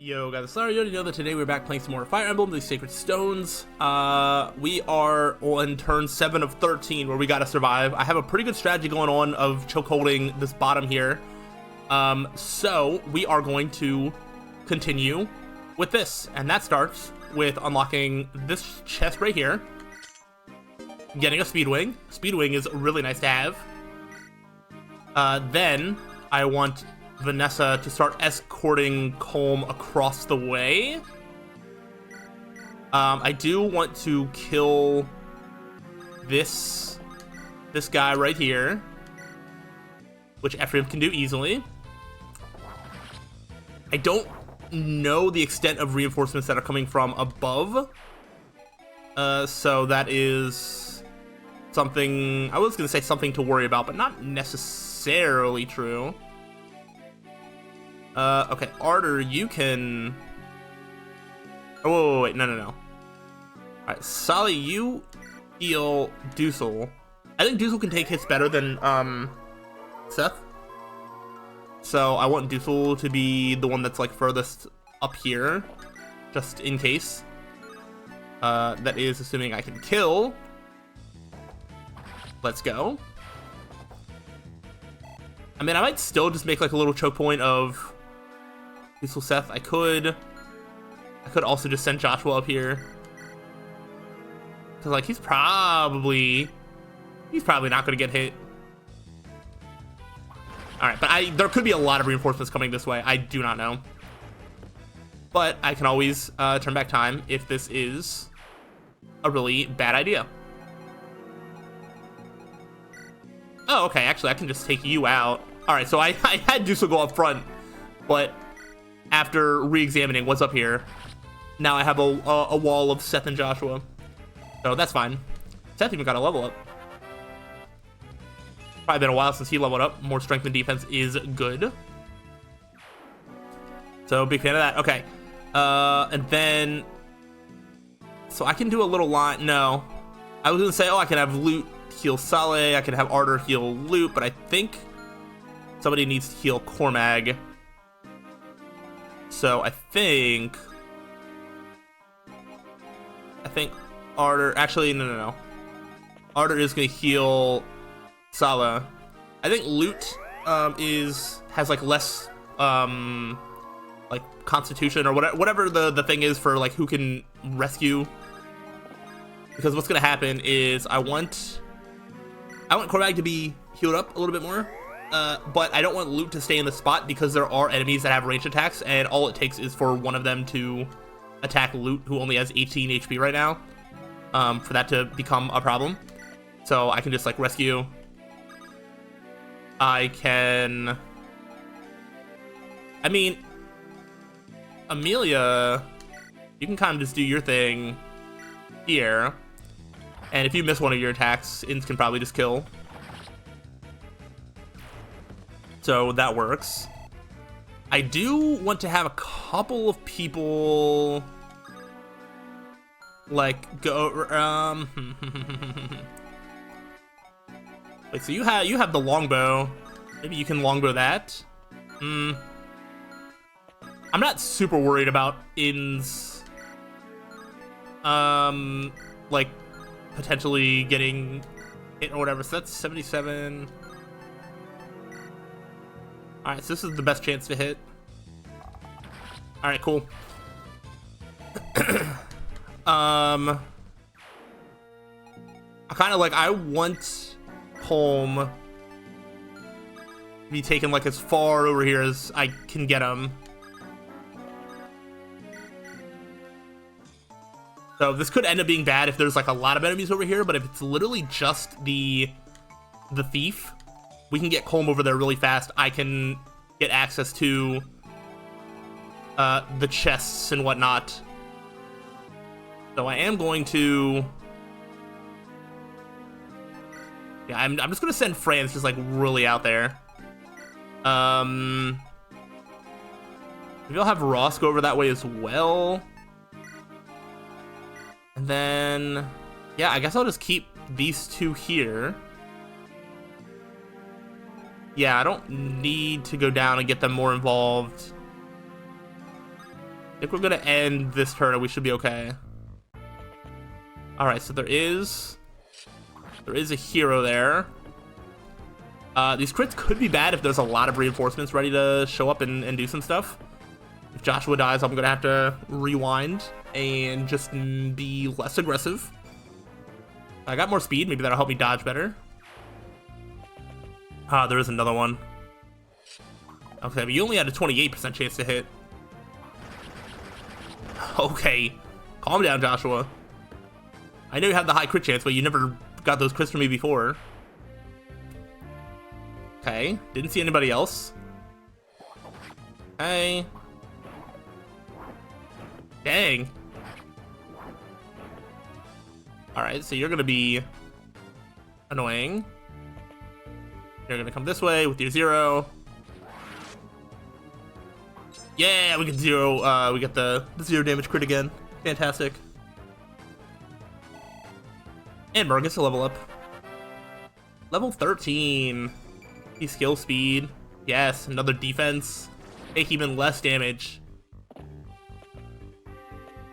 Yo guys, sorry you already know that today we're back playing some more Fire Emblem, these Sacred Stones. We are on turn 7 of 13 where we gotta survive. I have a pretty good strategy going on of choke holding this bottom here. So we are going to continue with this, and that starts with unlocking this chest right here. Getting a Speedwing. Speedwing is really nice to have. Then I want Vanessa to start escorting Colm across the way. I do want to kill this guy right here, which Ephraim can do easily. I don't know the extent of reinforcements that are coming from above, so that is something, I was gonna say something to worry about, but not necessarily true. Okay, Arter, you can... Oh, wait, no. Alright, Sally, you heal Dusel. I think Dusel can take hits better than, Seth. So I want Dusel to be the one that's, like, furthest up here, just in case. That is assuming I can kill. Let's go. I mean, I might still just make, like, a little choke point of Dusel Seth. I could also just send Joshua up here, because like he's probably not going to get hit. All right, but there could be a lot of reinforcements coming this way. I do not know, but I can always turn back time if this is a really bad idea. Oh, okay. Actually, I can just take you out. All right, so I had Dusel go up front, but after re-examining what's up here, now I have a wall of Seth and Joshua. So that's fine. Seth even got a level up. Probably been a while since he leveled up. More strength and defense is good. So big fan of that. Okay. And then... So I can do a little line... No. I was going to say, oh, I can have Loot heal Saleh. I can have Arter heal Loot. But I think somebody needs to heal Cormag. So I think Arter, actually, no. Arter is going to heal Sala. I think Loot has like less like constitution or whatever the thing is for like who can rescue. Because what's going to happen is I want Cormag to be healed up a little bit more. But I don't want Loot to stay in the spot because there are enemies that have ranged attacks, and all it takes is for one of them to attack Loot, who only has 18 HP right now, for that to become a problem. So I can just like rescue. I mean, Amelia, you can kind of just do your thing here, and if you miss one of your attacks, Inns can probably just kill. So that works. I do want to have a couple of people like go Wait, so you have the longbow. Maybe you can longbow that. I'm not super worried about Inns like potentially getting hit or whatever. So that's 77. Alright, so this is the best chance to hit. Alright, cool. I kind of like, I want Colm to be taken like as far over here as I can get him. So this could end up being bad if there's like a lot of enemies over here, but if it's literally just the thief, we can get Colm over there really fast. I can get access to the chests and whatnot. So I am going to... Yeah, I'm just going to send Franz just like really out there. Maybe I'll have Ross go over that way as well. And then... Yeah, I guess I'll just keep these two here. Yeah, I don't need to go down and get them more involved. think we're gonna end this turn and we should be okay. Alright, so there is a hero there. These crits could be bad if there's a lot of reinforcements ready to show up and do some stuff. If Joshua dies, I'm gonna have to rewind and just be less aggressive. I got more speed, maybe that'll help me dodge better. There is another one. Okay, but you only had a 28% chance to hit. Okay, calm down, Joshua. I know you had the high crit chance, but you never got those crits from me before. Okay, didn't see anybody else. Okay. Dang. Alright, so you're gonna be annoying. You're gonna come this way with your 0. Yeah, we get 0, we get the 0 damage crit again. Fantastic. And Murr gets a level up. Level 13. He's skill speed. Yes, another defense. Take even less damage.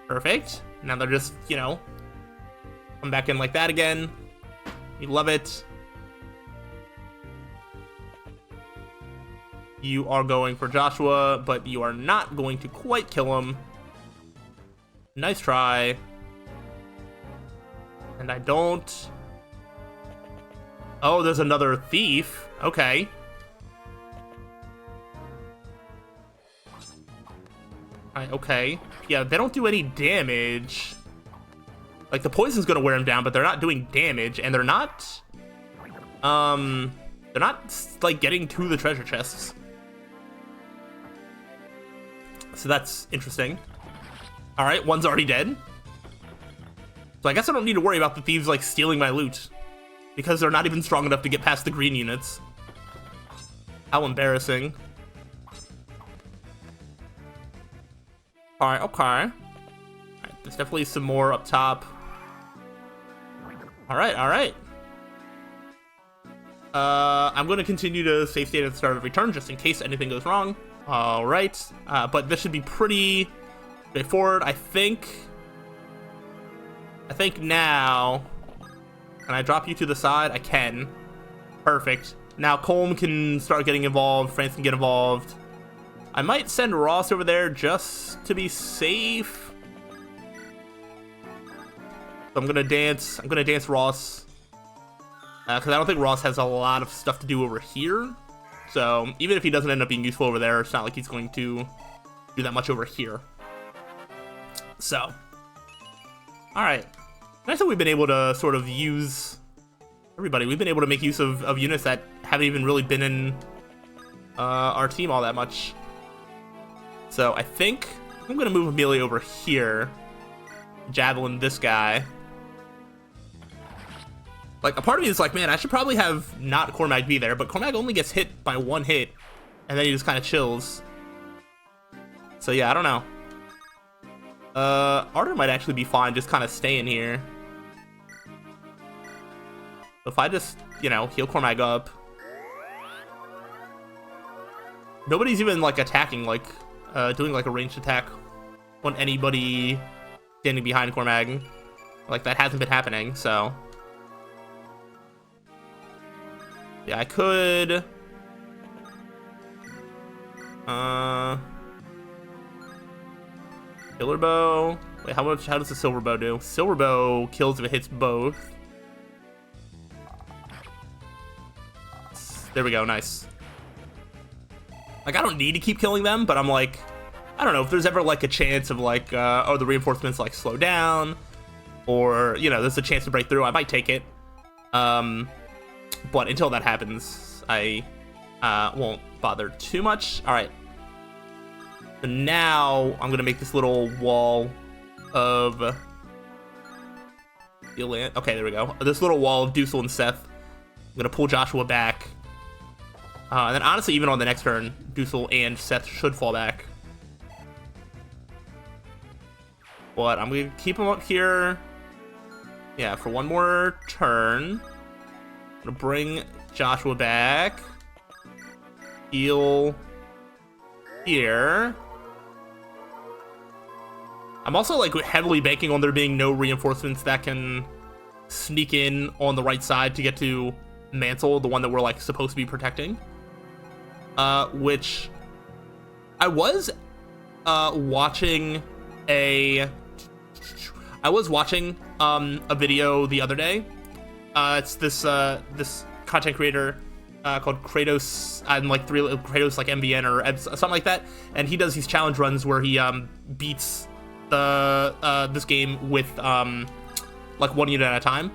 Perfect. Now they're just, you know, come back in like that again. You love it. You are going for Joshua, but you are not going to quite kill him. Nice try. And I don't... Oh, there's another thief. Okay. Alright, okay. Yeah, they don't do any damage. Like, the poison's gonna wear him down, but they're not doing damage, and they're not... They're not, like, getting to the treasure chests. So that's interesting. Alright, one's already dead. So I guess I don't need to worry about the thieves, like, stealing my loot. Because they're not even strong enough to get past the green units. How embarrassing. Alright, okay. Alright, there's definitely some more up top. Alright, alright. I'm going to continue to save state at the start of every turn, just in case anything goes wrong. Alright, but this should be pretty straightforward, I think. I think now... Can I drop you to the side? I can. Perfect. Now Colm can start getting involved, France can get involved. I might send Ross over there just to be safe. So I'm gonna dance Ross. Because I don't think Ross has a lot of stuff to do over here. So even if he doesn't end up being useful over there, it's not like he's going to do that much over here. So, alright. Nice that we've been able to sort of use everybody. We've been able to make use of units that haven't even really been in our team all that much. So I think I'm going to move Amelia over here. Javelin this guy. Like, a part of me is like, man, I should probably have not Cormac be there, but Cormac only gets hit by 1 hit, and then he just kind of chills. So yeah, I don't know. Arter might actually be fine just kind of staying here. If I just, you know, heal Cormac up. Nobody's even, like, attacking, like, doing, like, a ranged attack on anybody standing behind Cormac. Like, that hasn't been happening, so... Yeah, I could... Killer bow. Wait, how does the silver bow do? Silver bow kills if it hits both. There we go, nice. Like, I don't need to keep killing them, but I'm like, I don't know, if there's ever like a chance of like, oh, the reinforcements like slow down, or, you know, there's a chance to break through, I might take it. But until that happens, I won't bother too much. All right. So now I'm gonna make this little wall of okay, there we go. This little wall of Dusel and Seth. I'm gonna pull Joshua back. And then honestly, even on the next turn, Dusel and Seth should fall back. But I'm gonna keep them up here. Yeah, for one more turn. I'm gonna bring Joshua back. Heal here. I'm also like heavily banking on there being no reinforcements that can sneak in on the right side to get to Mantle, the one that we're like supposed to be protecting. Which I was watching a video the other day. It's this content creator called Kratos, and like Kratos like MBN or something like that, and he does these challenge runs where he beats this game with like one unit at a time.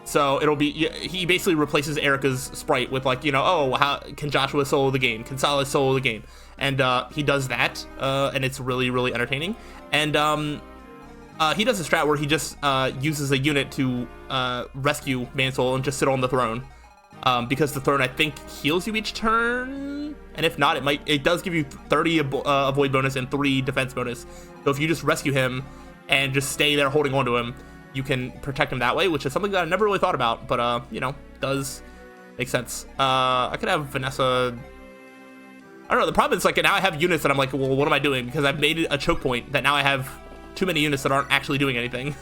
So it'll be, he basically replaces Erica's sprite with like, you know, oh, how can Joshua solo the game? Can Salah solo the game? And he does that, and it's really, really entertaining. And he does a strat where he just uses a unit to rescue Mantle and just sit on the throne. Because the throne, I think, heals you each turn, and if not, it does give you 30 avoid bonus and 3 defense bonus. So if you just rescue him and just stay there holding on to him, you can protect him that way, which is something that I never really thought about, but you know, does make sense. I could have Vanessa. I don't know. The problem is like now I have units that I'm like, well, what am I doing? Because I've made a choke point that now I have too many units that aren't actually doing anything.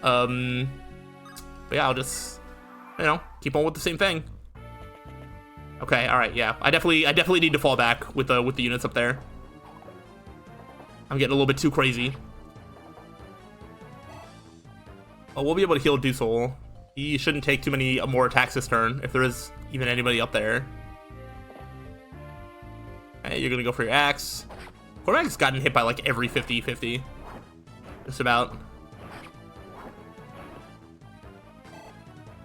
But yeah, I'll just, you know, keep on with the same thing. Okay, all right, yeah. I definitely need to fall back with the units up there. I'm getting a little bit too crazy. Oh, we'll be able to heal Dusel. He shouldn't take too many more attacks this turn, if there is even anybody up there. Okay, you're gonna go for your axe. Cormac's gotten hit by like every 50-50. Just about.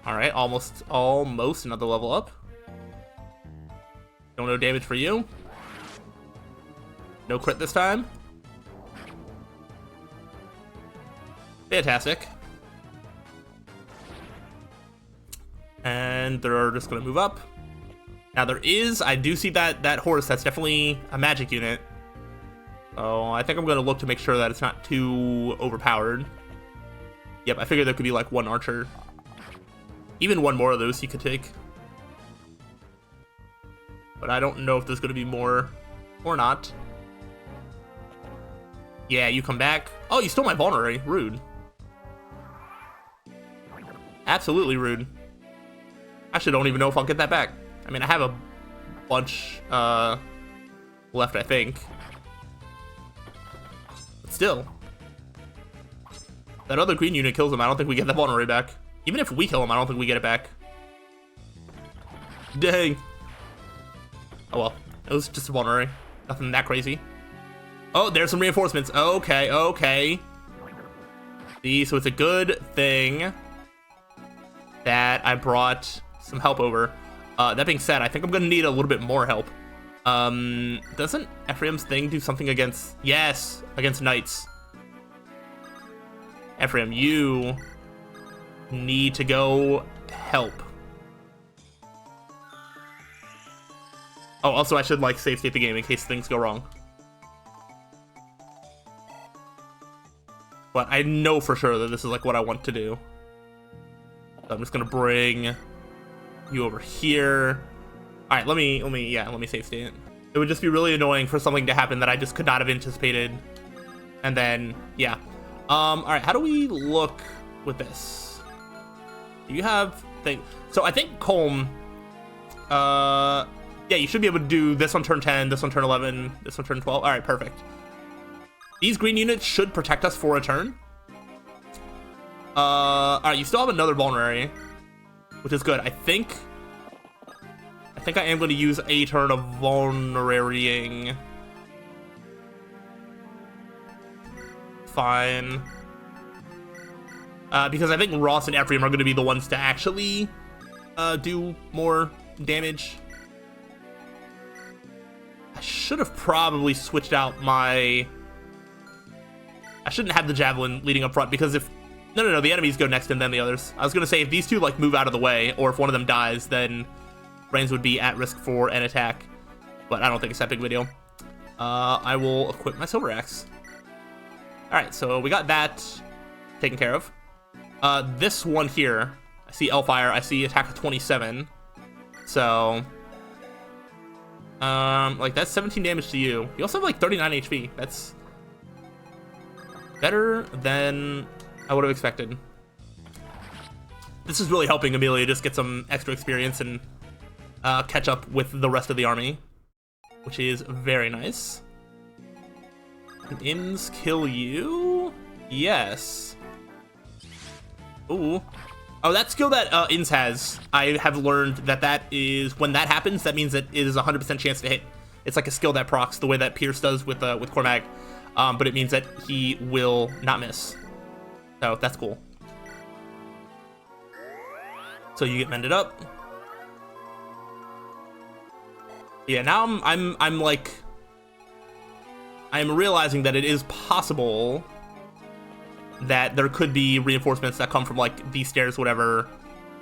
Alright, almost another level up. No damage for you. No crit this time. Fantastic. And they're just gonna move up. Now I do see that horse. That's definitely a magic unit. So I think I'm gonna look to make sure that it's not too overpowered. Yep, I figured there could be like one archer. Even one more of those you could take. But I don't know if there's gonna be more or not. Yeah, you come back. Oh, you stole my vulnerary. Rude. Absolutely rude. Actually, don't even know if I'll get that back. I mean, I have a bunch left, I think. But still. That other green unit kills him. I don't think we get that vulnerary back. Even if we kill him, I don't think we get it back. Dang. Oh well. It was just a vulnerary. Nothing that crazy. Oh, there's some reinforcements. Okay, okay. See, so it's a good thing that I brought some help over. That being said, I think I'm gonna need a little bit more help. Doesn't Ephraim's thing do something against... Yes, against knights. Ephraim, you need to go help. Oh, also I should like save state the game in case things go wrong. But I know for sure that this is like what I want to do. So I'm just gonna bring you over here. All right, let me save state. It would just be really annoying for something to happen that I just could not have anticipated. And then, yeah. All right, how do we look with this? Do you have thing? So I think Colm, yeah, you should be able to do this on turn 10, this on turn 11, this on turn 12. All right, perfect. These green units should protect us for a turn. All right, you still have another vulnerary, which is good. I think I am going to use a turn of vulnerarying. Fine. Because I think Ross and Ephraim are going to be the ones to actually do more damage. I should have probably switched out my... I shouldn't have the javelin leading up front, because if... No, the enemies go next and then the others. I was going to say, if these two like move out of the way, or if one of them dies, then Brains would be at risk for an attack. But I don't think it's that big of a deal. I will equip my silver axe. Alright, so we got that taken care of. This one here, I see Elfire, I see attack of 27. So... like, that's 17 damage to you. You also have, like, 39 HP. That's better than I would have expected. This is really helping Amelia just get some extra experience and catch up with the rest of the army, which is very nice. Can Ims kill you? Yes. Ooh. Oh, that skill that Ims has, I have learned that is, when that happens, that means that it is a 100% chance to hit. It's like a skill that procs the way that Pierce does with Cormag, but it means that he will not miss. So that's cool. So you get mended up. Yeah, now I'm like, I'm realizing that it is possible that there could be reinforcements that come from like these stairs, whatever,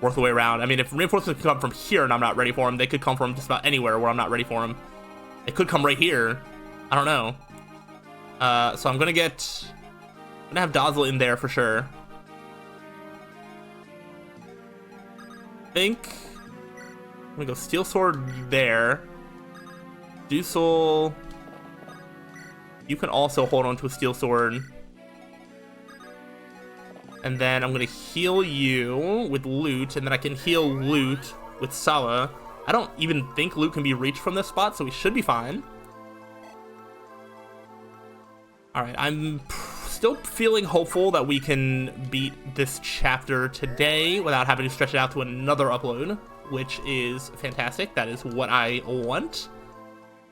work the way around. I mean, if reinforcements come from here and I'm not ready for them, they could come from just about anywhere where I'm not ready for them. They could come right here. I don't know. So I'm gonna have Dazzle in there for sure. I think I'm gonna go Steel Sword there. Dusel, you can also hold on to a Steel Sword. And then I'm gonna heal you with Loot, and then I can heal Loot with Sala. I don't even think Loot can be reached from this spot, so we should be fine. Alright, I'm still feeling hopeful that we can beat this chapter today without having to stretch it out to another upload, which is fantastic. That is what I want.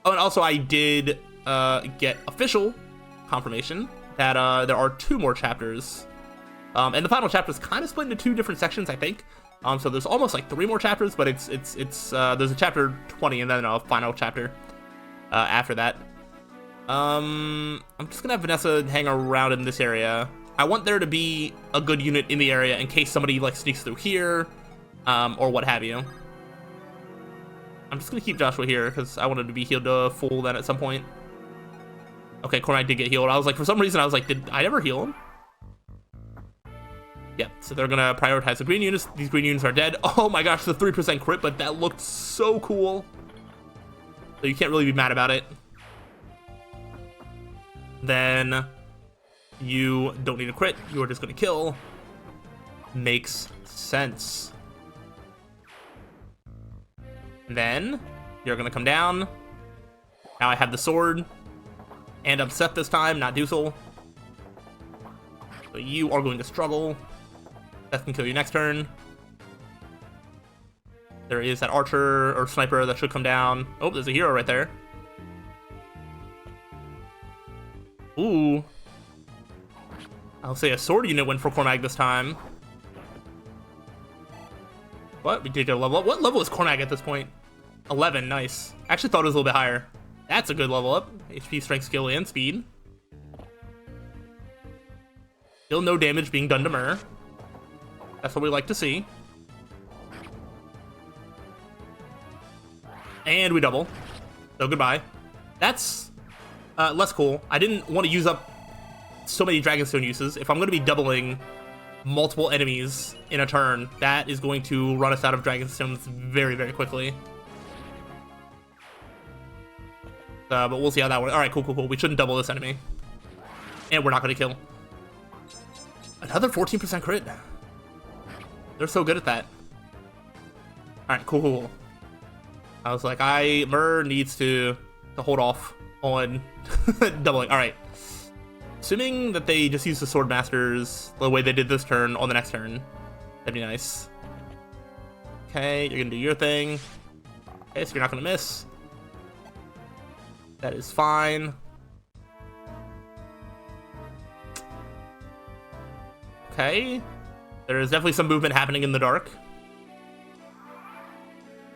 Oh, and also I did get official confirmation that there are 2 more chapters. And the final chapter is kind of split into 2 different sections, I think. So there's almost like 3 more chapters, but it's there's a chapter 20 and then a final chapter after that. I'm just gonna have Vanessa hang around in this area. I want there to be a good unit in the area in case somebody like sneaks through here, or what have you. I'm just gonna keep Joshua here because I wanted to be healed to full then at some point. Okay, Cormac did get healed. I was like, for some reason, I was like, did I ever heal him? Yep, so they're gonna prioritize the green units. These green units are dead. Oh my gosh, the 3% crit, but that looked so cool. So you can't really be mad about it. Then you don't need a crit. You are just gonna kill. Makes sense. Then you're gonna come down. Now I have the sword and Upset this time, not Dusel. So you are going to struggle. That can kill you next turn. There is that archer or sniper that should come down. Oh, there's a hero right there. Ooh. I'll say a sword unit went for Cormag this time. What? We did a level up. What level is Cormag at this point? 11, nice. Actually thought it was a little bit higher. That's a good level up. HP, strength, skill, and speed. Still no damage being done to Myr. That's what we like to see. And we double. So goodbye. That's less cool. I didn't want to use up so many Dragonstone uses. If I'm going to be doubling multiple enemies in a turn, that is going to run us out of Dragonstones very, very quickly. But we'll see how that works. Alright, cool. We shouldn't double this enemy. And we're not going to kill. Another 14% crit. They're so good at that. Alright, cool. I was like, Myr needs to hold off on doubling. Alright. Assuming that they just use the Sword Masters the way they did this turn on the next turn, that'd be nice. Okay, you're gonna do your thing. Okay, so you're not gonna miss. That is fine. Okay. There is definitely some movement happening in the dark.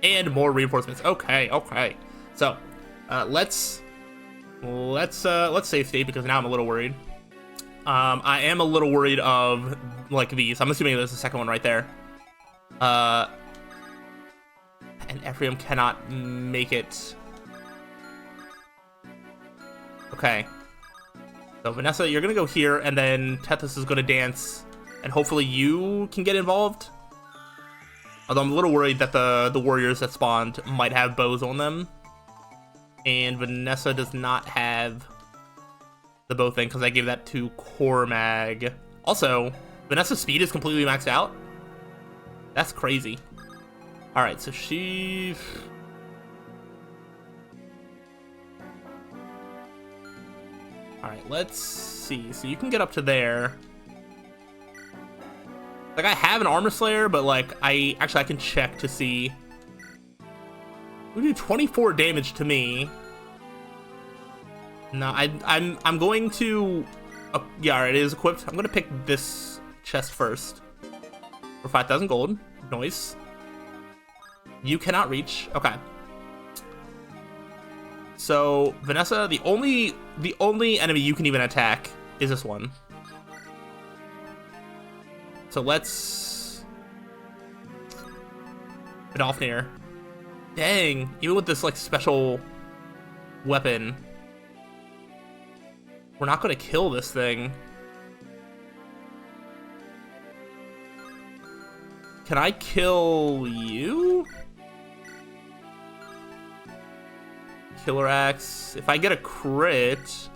And more reinforcements. Okay. So, let's save state because now I'm a little worried. I am a little worried of like these. I'm assuming there's a second one right there. And Ephraim cannot make it. Okay. So Vanessa, you're gonna go here, and then Tethys is gonna dance, and hopefully you can get involved. Although I'm a little worried that the warriors that spawned might have bows on them. And Vanessa does not have the bow thing because I gave that to Cormag. Also, Vanessa's speed is completely maxed out. That's crazy. All right, so she. All right, let's see. So you can get up to there. Like, I have an Armor Slayer, but like I can check to see. We do 24 damage to me. No, I'm going to. Yeah, all right, it is equipped. I'm gonna pick this chest first for 5,000 gold. Noise. You cannot reach. Okay. So Vanessa, the only enemy you can even attack is this one. So let's Vidofnir. Dang, even with this like special weapon, we're not gonna kill this thing. Can I kill you? Killer Axe. If I get a crit,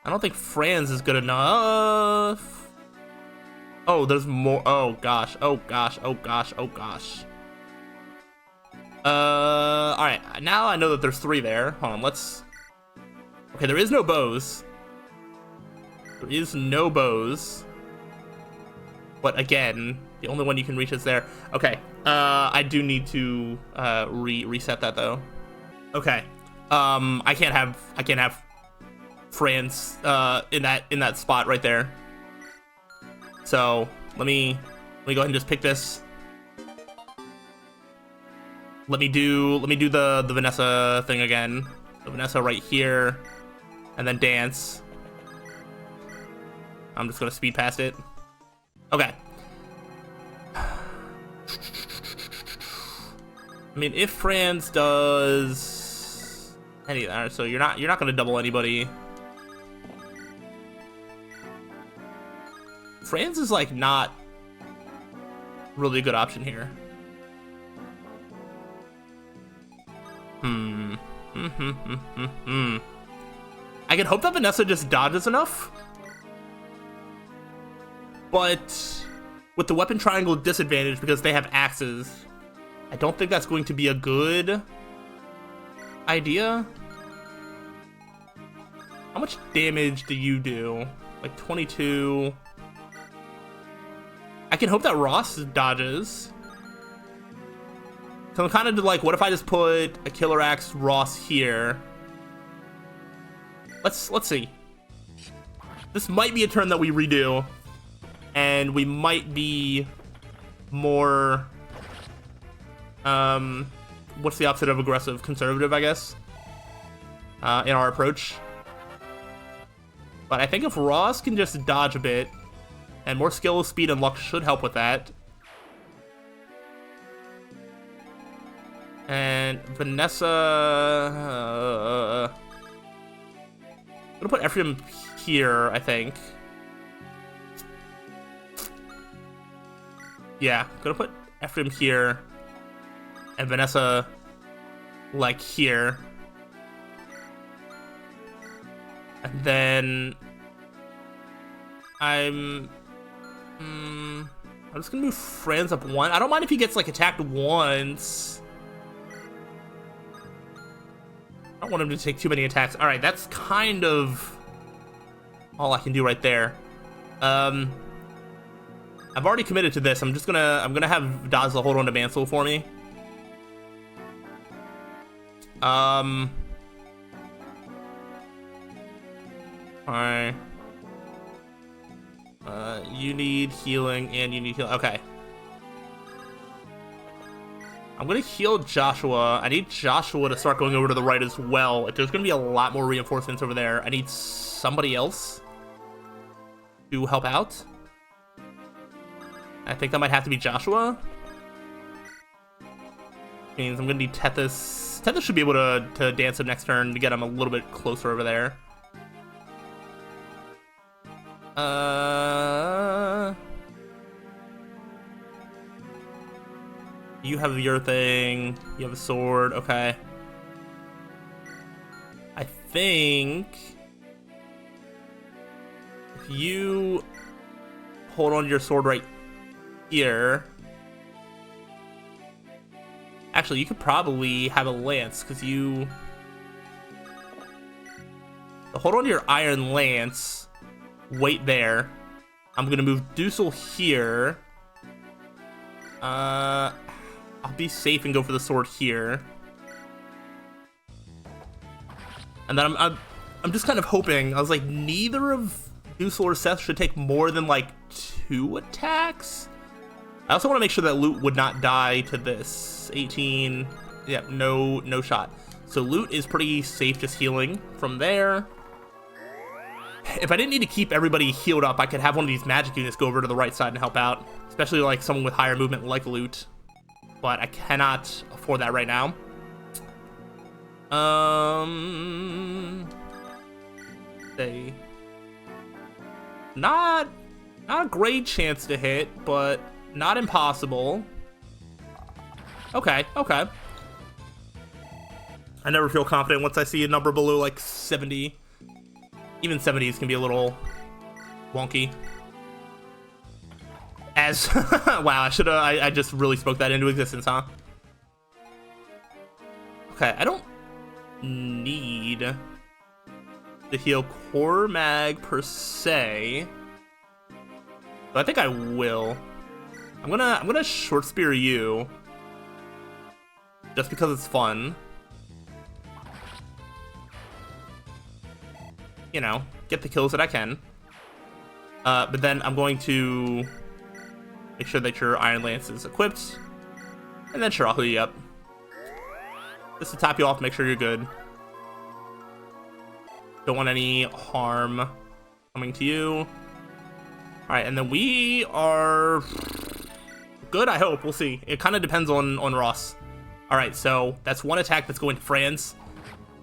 I don't think Franz is good enough. Oh, there's more. Oh gosh. Oh gosh. Oh gosh. Oh gosh. All right. Now I know that there's 3 there. Hold on. Let's. Okay, there is no bows. There is no bows. But again, the only one you can reach is there. Okay. I do need to reset that though. Okay. I can't have Franz in that spot right there. So let me go ahead and just pick this. Let me do the Vanessa thing again. The Vanessa right here, and then dance. I'm just gonna speed past it. Okay. I mean, if Franz does any, so you're not gonna double anybody. Franz is like not really a good option here. I can hope that Vanessa just dodges enough, but with the weapon triangle disadvantage because they have axes, I don't think that's going to be a good idea. How much damage do you do? Like 22. I can hope that Ross dodges. So I'm kind of like, what if I just put a Killer Axe Ross here? Let's see. This might be a turn that we redo, and we might be more what's the opposite of aggressive? Conservative, I guess, in our approach. But I think if Ross can just dodge a bit, and more skill, speed, and luck should help with that. And Vanessa, I'm gonna put Ephraim here, I think. Yeah, gonna put Ephraim here, and Vanessa, like, here. And then I'm just gonna move Franz up 1. I don't mind if he gets, like, attacked once. I don't want him to take too many attacks. All right, that's kind of all I can do right there. I've already committed to this. I'm gonna have Dazla hold on to Mansell for me. Alright. You need healing and you need healing. Okay. I'm gonna heal Joshua. I need Joshua to start going over to the right as well. If there's gonna be a lot more reinforcements over there, I need somebody else to help out. I think that might have to be Joshua. Means I'm gonna need Tethys. Tethys should be able to dance him next turn to get him a little bit closer over there. You have your thing. You have a sword. Okay. I think If you hold on to your sword right here. Actually, you could probably have a lance, because you... Hold on to your iron lance. Wait there. I'm going to move Dusel here. I'll be safe and go for the sword here. And then I'm just kind of hoping. I was like, neither of Dusel or Seth should take more than like 2 attacks. I also want to make sure that Loot would not die to this. 18. Yeah, no shot. So Loot is pretty safe just healing from there. If I didn't need to keep everybody healed up, I could have one of these magic units go over to the right side and help out. Especially like someone with higher movement like Loot. But I cannot afford that right now. Not a great chance to hit, but not impossible. Okay. I never feel confident once I see a number below like 70. Even 70s can be a little wonky. As wow, I just really spoke that into existence, huh? Okay, I don't need to heal Core Mag per se, but I think I will. I'm gonna short spear you just because it's fun. You know, get the kills that I can. But then I'm going to make sure that your Iron Lance is equipped. And then sure, I'll heal you up. Just to top you off, make sure you're good. Don't want any harm coming to you. Alright, and then we are good, I hope. We'll see. It kind of depends on Ross. Alright, so that's one attack that's going to Franz.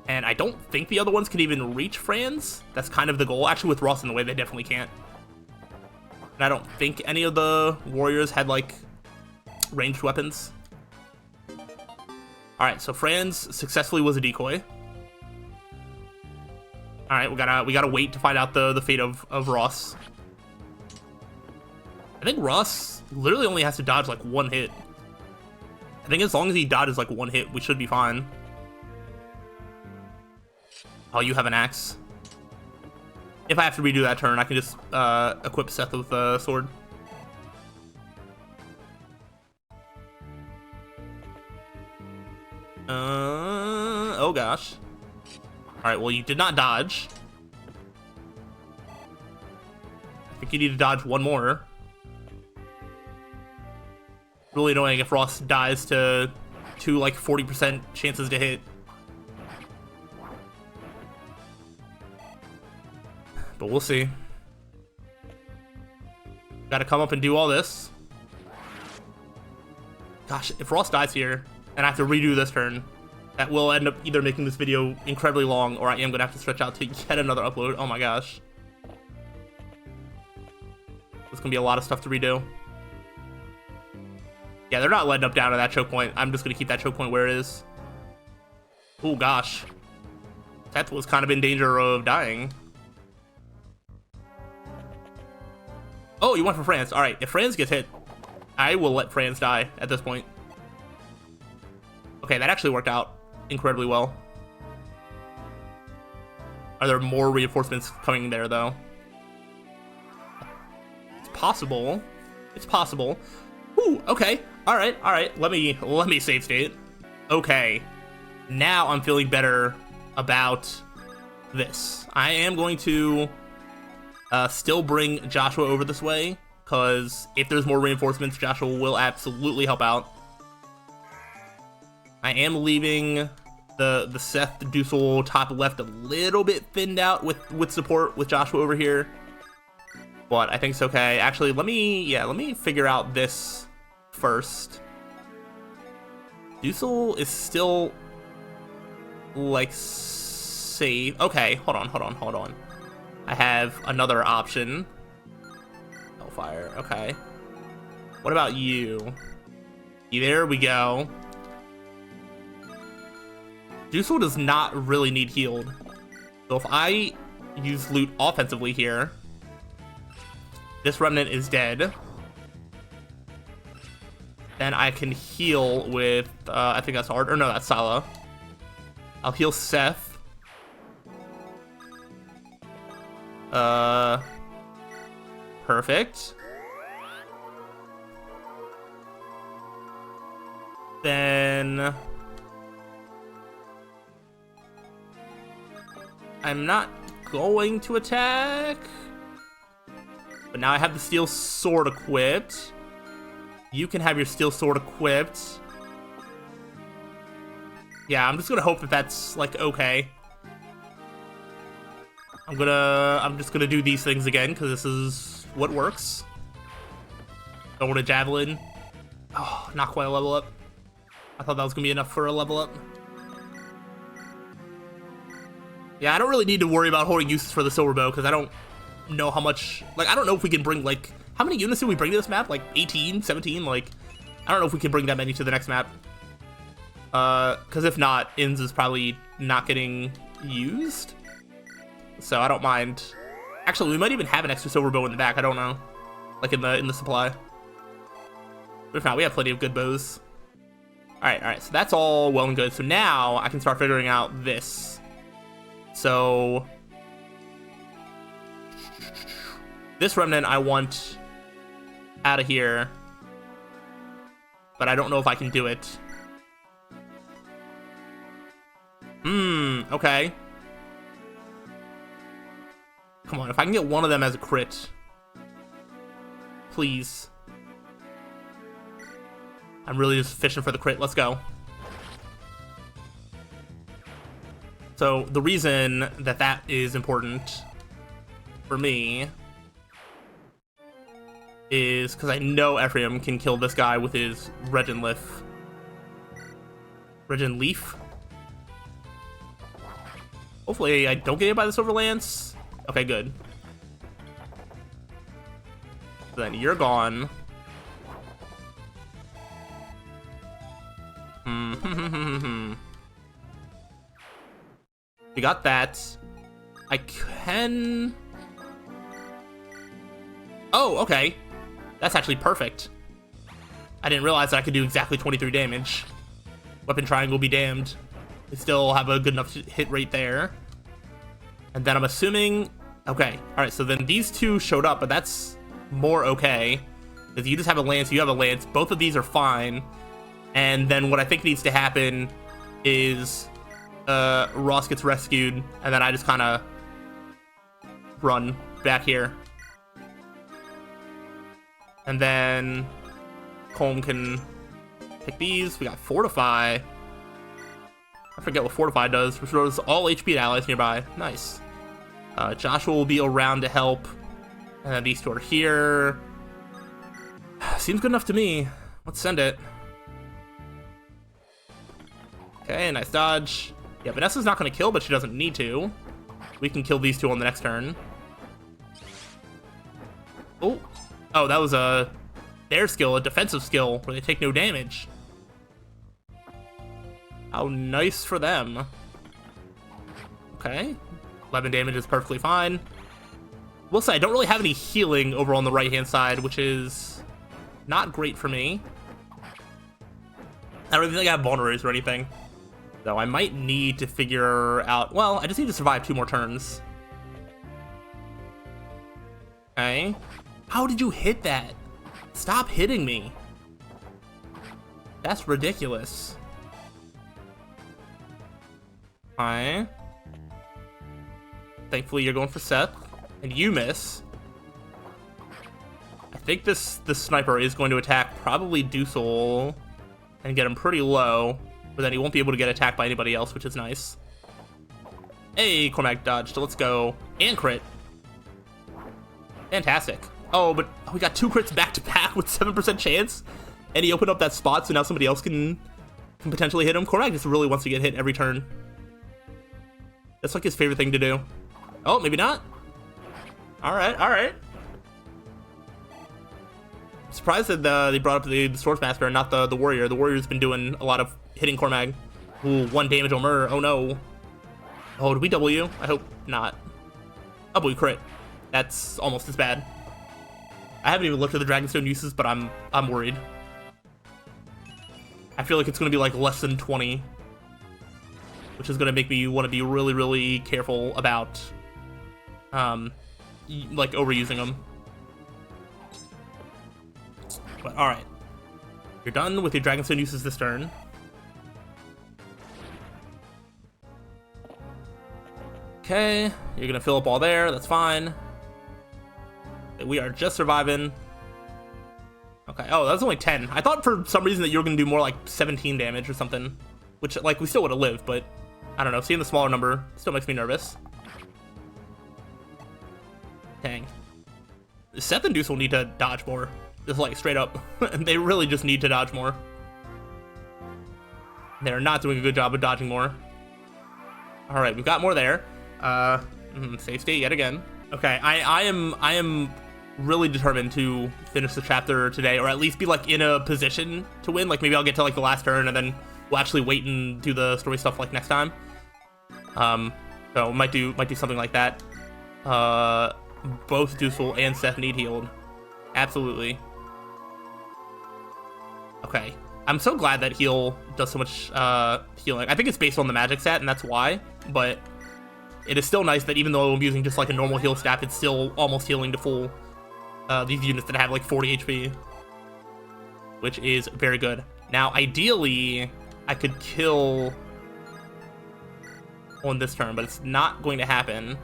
And I don't think the other ones can even reach Franz. That's kind of the goal. Actually, with Ross in the way, they definitely can't. And I don't think any of the warriors had, like, ranged weapons. Alright, so Franz successfully was a decoy. Alright, we gotta wait to find out the fate of Ross. I think Ross literally only has to dodge, like, 1 hit. I think as long as he dodges, like, 1 hit, we should be fine. Oh, you have an axe. If I have to redo that turn, I can just equip Seth with a sword. Oh gosh. Alright, well, you did not dodge. I think you need to dodge 1 more. Really annoying if Ross dies to 2, like, 40% chances to hit. But we'll see. Gotta come up and do all this. Gosh, if Ross dies here, and I have to redo this turn, that will end up either making this video incredibly long, or I am gonna have to stretch out to yet another upload. Oh my gosh. There's gonna be a lot of stuff to redo. Yeah, they're not letting up down to that choke point. I'm just gonna keep that choke point where it is. Oh gosh. Seth was kind of in danger of dying. Oh, you went for Franz. Alright, if Franz gets hit, I will let Franz die at this point. Okay, that actually worked out incredibly well. Are there more reinforcements coming there, though? It's possible. It's possible. Ooh, okay. Alright. Let me save state. Okay. Now I'm feeling better about this. I am going to still bring Joshua over this way, because if there's more reinforcements, Joshua will absolutely help out. I am leaving the Seth Dusel top left a little bit thinned out with support with Joshua over here, but I think it's okay. Actually, let me figure out this first. Dusel is still like safe. Okay, hold on. I have another option. Hellfire, okay. What about you? There we go. Dusel does not really need healed. So if I use Loot offensively here, This remnant is dead. Then I can heal with, I think that's Art, or no, that's Sala. I'll heal Seth. Perfect. Then I'm not going to attack, but now I have the steel sword equipped. You can have your steel sword equipped. Yeah, I'm just gonna hope that that's like okay. I'm just gonna do these things again because this is what works. Don't want a javelin. Oh, not quite a level up. I thought that was gonna be enough for a level up. Yeah, I don't really need to worry about holding uses for the silver bow because I don't know how much, like, I don't know if we can bring, like, how many units did we bring to this map? Like 18, 17? Like, I don't know if we can bring that many to the next map. Because if not, Inns is probably not getting used. So I don't mind. Actually, we might even have an extra silver bow in the back. I don't know. Like in the supply. But if not, we have plenty of good bows. Alright, so that's all well and good. So now I can start figuring out this. So this remnant I want out of here, but I don't know if I can do it. Okay. Come on, if I can get one of them as a crit. Please. I'm really just fishing for the crit. Let's go. So the reason that that is important for me is because I know Ephraim can kill this guy with his Regen Leaf. Regen Leaf? Hopefully I don't get hit by the Silver Lance. Okay, good. Then you're gone. We got that. I can... Oh, okay. That's actually perfect. I didn't realize that I could do exactly 23 damage. Weapon triangle be damned. We still have a good enough hit rate there. And then I'm assuming... Okay, alright, so then these two showed up, but that's more okay. Because you just have a lance, you have a lance. Both of these are fine. And then what I think needs to happen is Ross gets rescued, and then I just kind of run back here. And then Colm can pick these. We got Fortify. I forget what Fortify does. Restores all HP to allies nearby. Nice. Joshua will be around to help. And then these two are here. Seems good enough to me. Let's send it. Okay, nice dodge. Yeah, Vanessa's not going to kill, but she doesn't need to. We can kill these two on the next turn. Oh. Oh, that was their skill, a defensive skill, where they take no damage. How nice for them. Okay. 11 damage is perfectly fine. Will say, I don't really have any healing over on the right-hand side, which is not great for me. I don't even think I have vulneraries or anything. Though I might need to figure out... Well, I just need to survive 2 more turns. Okay. How did you hit that? Stop hitting me. That's ridiculous. Okay. Thankfully, you're going for Seth. And you miss. I think this sniper is going to attack probably Dusel and get him pretty low. But then he won't be able to get attacked by anybody else, which is nice. Hey, Cormac dodged. Let's go. And crit. Fantastic. Oh, but we got 2 crits back to back with 7% chance. And he opened up that spot, so now somebody else can potentially hit him. Cormac just really wants to get hit every turn. That's like his favorite thing to do. Oh, maybe not. Alright, alright. I'm surprised that they brought up the Swordsmaster and not the Warrior. The Warrior's been doing a lot of hitting Cormac. Ooh, 1 damage on murder. Oh no. Oh, did we W? I hope not. Oh, we crit. That's almost as bad. I haven't even looked at the Dragonstone uses, but I'm worried. I feel like it's going to be like less than 20, which is going to make me want to be really, really careful about like overusing them. But all right, you're done with your Dragonstone uses this turn. Okay, you're gonna fill up all there. That's fine. We are just surviving. Okay. Oh, that's only 10. I thought for some reason that you were gonna do more like 17 damage or something, which like we still would have lived, but I don't know. Seeing the smaller number still makes me nervous. Dang. Seth and Deuce will need to dodge more. Just like straight up. They really just need to dodge more. They're not doing a good job of dodging more. All right, we've got more there. Safe state yet again. Okay, I am really determined to finish the chapter today, or at least be like in a position to win. Like maybe I'll get to like the last turn and then we'll actually wait and do the story stuff like next time. So might do something like that. Both Dusel and Seth need healed. Absolutely. Okay. I'm so glad that heal does so much healing. I think it's based on the magic stat, and that's why, but it is still nice that even though I'm using just like a normal heal staff, it's still almost healing to full these units that have like 40 HP, which is very good. Now, ideally, I could kill on this turn, but it's not going to happen.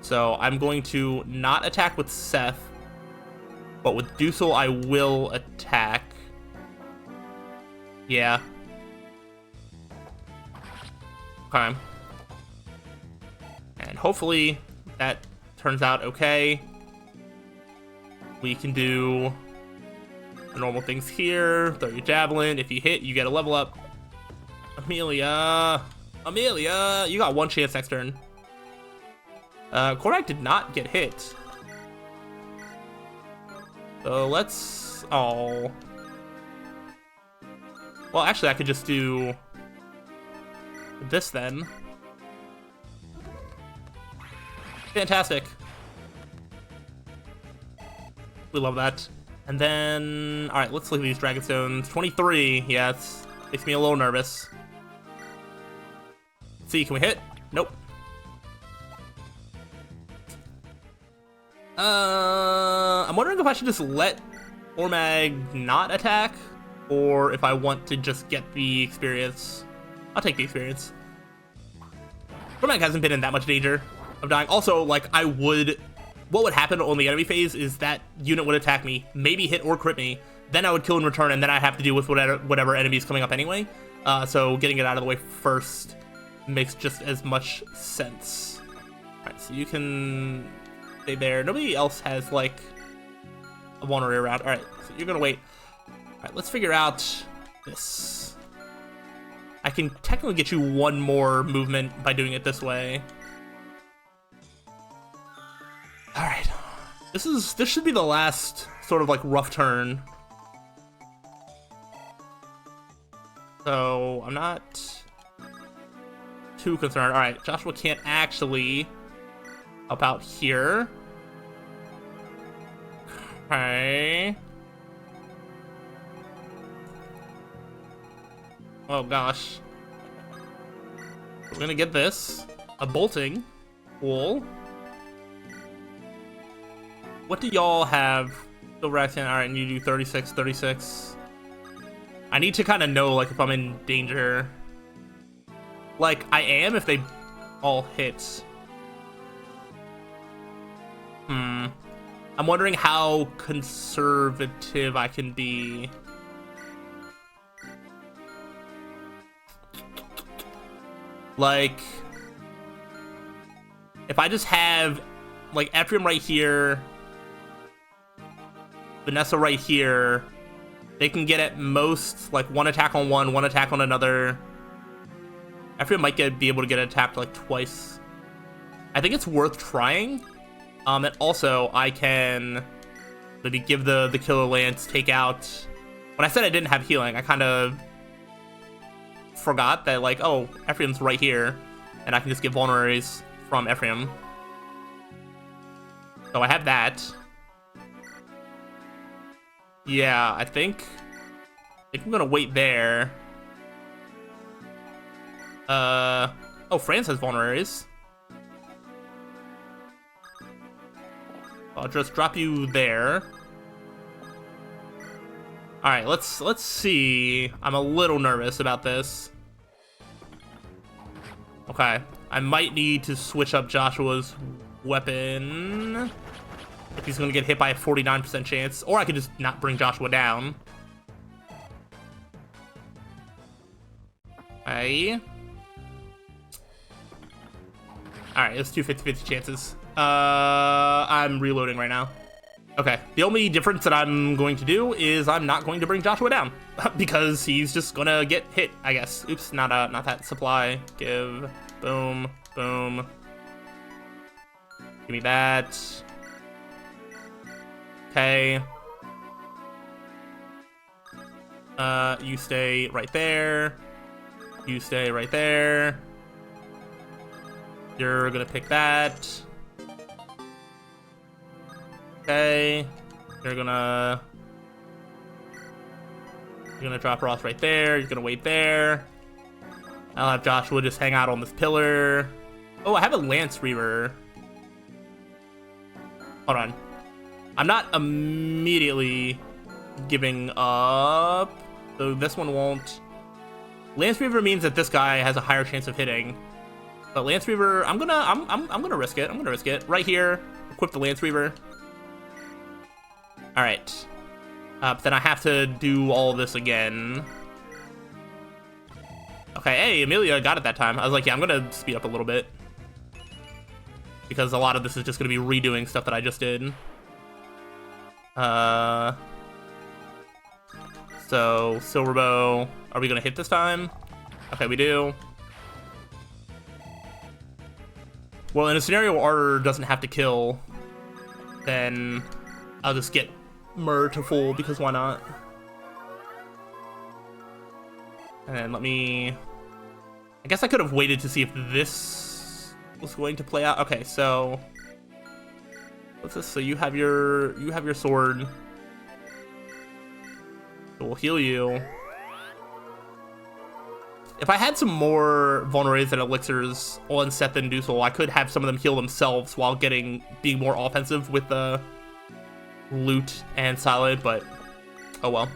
So I'm going to not attack with Seth, but with Dusel, I will attack. Yeah. Okay. And hopefully that turns out okay. We can do the normal things here. Throw your javelin. If you hit, you get a level up. Amelia, you got one chance next turn. Korvac did not get hit. So let's... Oh. Well, actually, I could just do this then. Fantastic. We love that. And then... Alright, let's look at these Dragonstones. 23. Yeah, it makes me a little nervous. Let's see, can we hit? Nope. I'm wondering if I should just let Ormag not attack, or if I want to just get the experience. I'll take the experience. Ormag hasn't been in that much danger of dying. Also, like, what would happen on the enemy phase is that unit would attack me, maybe hit or crit me, then I would kill in return, and then I'd have to deal with whatever enemy is coming up anyway. So getting it out of the way first makes just as much sense. Alright, so you can stay there. Nobody else has, like, a one area around. Alright, so you're gonna wait. Alright, let's figure out this. I can technically get you one more movement by doing it this way. Alright. This should be the last sort of like rough turn. So I'm not too concerned. Alright, Joshua can't actually help out here. Okay. Oh gosh. We're gonna get this. A bolting. Cool. What do y'all have? Silver accent. Alright, and you do 36, 36. I need to kind of know, like, if I'm in danger. Like, I am if they all hit. I'm wondering how conservative I can be. Like, if I just have, like, Ephraim right here, Vanessa right here, they can get at most, like, one attack on one attack on another. Ephraim might be able to get attacked, like, twice. I think it's worth trying. And also, I can maybe give the Killer Lance, take out... When I said I didn't have healing, I kind of forgot that, like, oh, Ephraim's right here, and I can just get vulneraries from Ephraim. So I have that. Yeah, I think I'm gonna wait there. Oh, France has vulneraries. I'll just drop you there. All right, let's see. I'm a little nervous about this. Okay, I might need to switch up Joshua's weapon if he's gonna get hit by a 49% chance, or I could just not bring Joshua down. Okay. All right, let's do 50-50 chances. I'm reloading right now. Okay, the only difference that I'm going to do is I'm not going to bring Joshua down because he's just gonna get hit, I guess. Oops, not that supply. Give, boom, boom. Give me that. Okay. You stay right there. You stay right there. You're gonna pick that. Okay. You're gonna drop Ross right there. You're gonna wait there. I'll have Joshua just hang out on this pillar. Oh, I have a Lance Reaver. Hold on. I'm not immediately giving up. So this one won't. Lance Reaver means that this guy has a higher chance of hitting. But Lance Reaver, I'm gonna risk it. I'm gonna risk it. Right here, equip the Lance Reaver. All right. But then I have to do all this again. Okay, hey, Amelia got it that time. I was like, yeah, I'm gonna speed up a little bit. Because a lot of this is just gonna be redoing stuff that I just did. So, Silverbow, are we gonna hit this time? Okay, we do. Well, in a scenario where Arter doesn't have to kill, then I'll just get Myrrh to full, because why not? And then let me... I guess I could have waited to see if this was going to play out. Okay, so... What's this? So you have your sword. So we'll heal you. If I had some more vulneraries and elixirs on Seth and Dusel, I could have some of them heal themselves while being more offensive with the loot and solid, but oh well.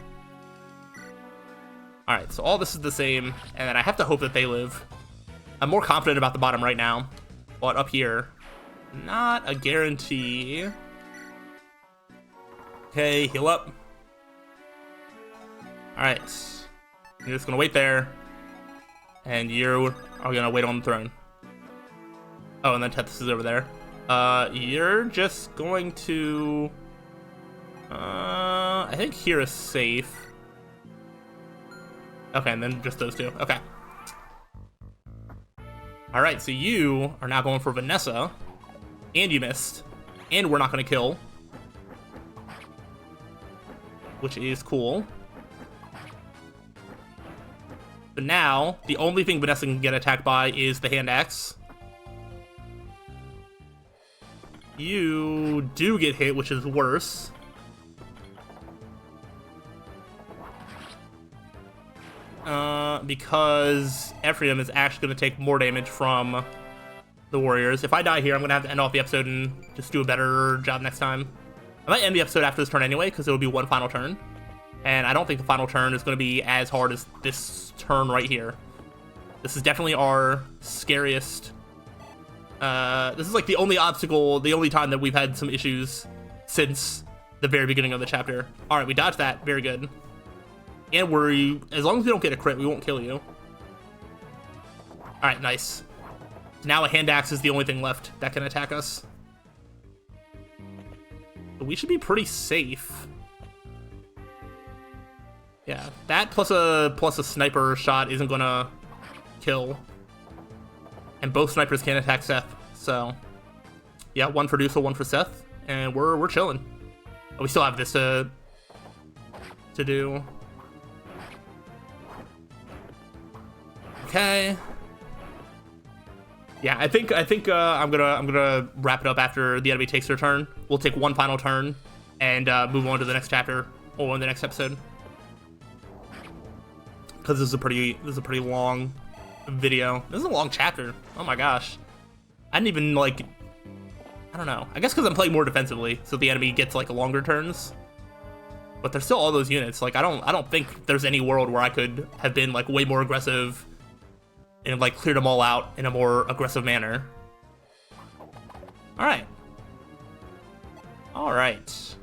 Alright, so all this is the same, and then I have to hope that they live. I'm more confident about the bottom right now, but up here, not a guarantee. Okay, heal up. Alright, you're just gonna wait there. And you are gonna wait on the throne. Oh, and then Tethys is over there. You're just going to... I think here is safe. Okay, and then just those two. Okay. Alright, so you are now going for Vanessa. And you missed. And we're not gonna kill. Which is cool. But now, the only thing Vanessa can get attacked by is the hand axe. You do get hit, which is worse. Because Ephraim is actually going to take more damage from the warriors. If I die here, I'm going to have to end off the episode and just do a better job next time. I might end the episode after this turn anyway, because it will be one final turn. And I don't think the final turn is going to be as hard as this turn right here. This is definitely our scariest. This is like the only obstacle, the only time that we've had some issues since the very beginning of the chapter. All right, we dodged that. Very good. And as long as we don't get a crit, we won't kill you. All right, nice. Now a hand axe is the only thing left that can attack us. So we should be pretty safe. Yeah, that plus a sniper shot isn't gonna kill. And both snipers can attack Seth, so yeah, one for Dusel, one for Seth, and we're chilling. Oh, we still have this to do. Okay. Yeah, I think I'm gonna wrap it up after the enemy takes their turn. We'll take one final turn and move on to the next chapter. or in the next episode, because this is a pretty long video. This is a long chapter. Oh my gosh, I didn't even like. I don't know. I guess because I'm playing more defensively, so the enemy gets like longer turns. But there's still all those units. Like I don't think there's any world where I could have been like way more aggressive and like cleared them all out in a more aggressive manner. All right. All right.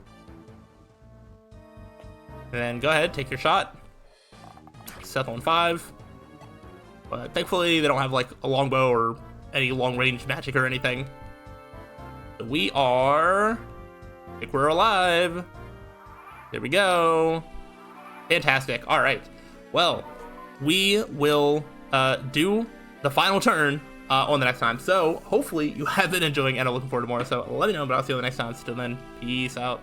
And then go ahead, take your shot. Seth on 5. But thankfully they don't have like a longbow or any long range magic or anything. So we are. I think we're alive. There we go. Fantastic. All right. Well, we will do the final turn on the next time. So hopefully you have been enjoying and are looking forward to more. So let me know, but I'll see you the next time. Till then, peace out.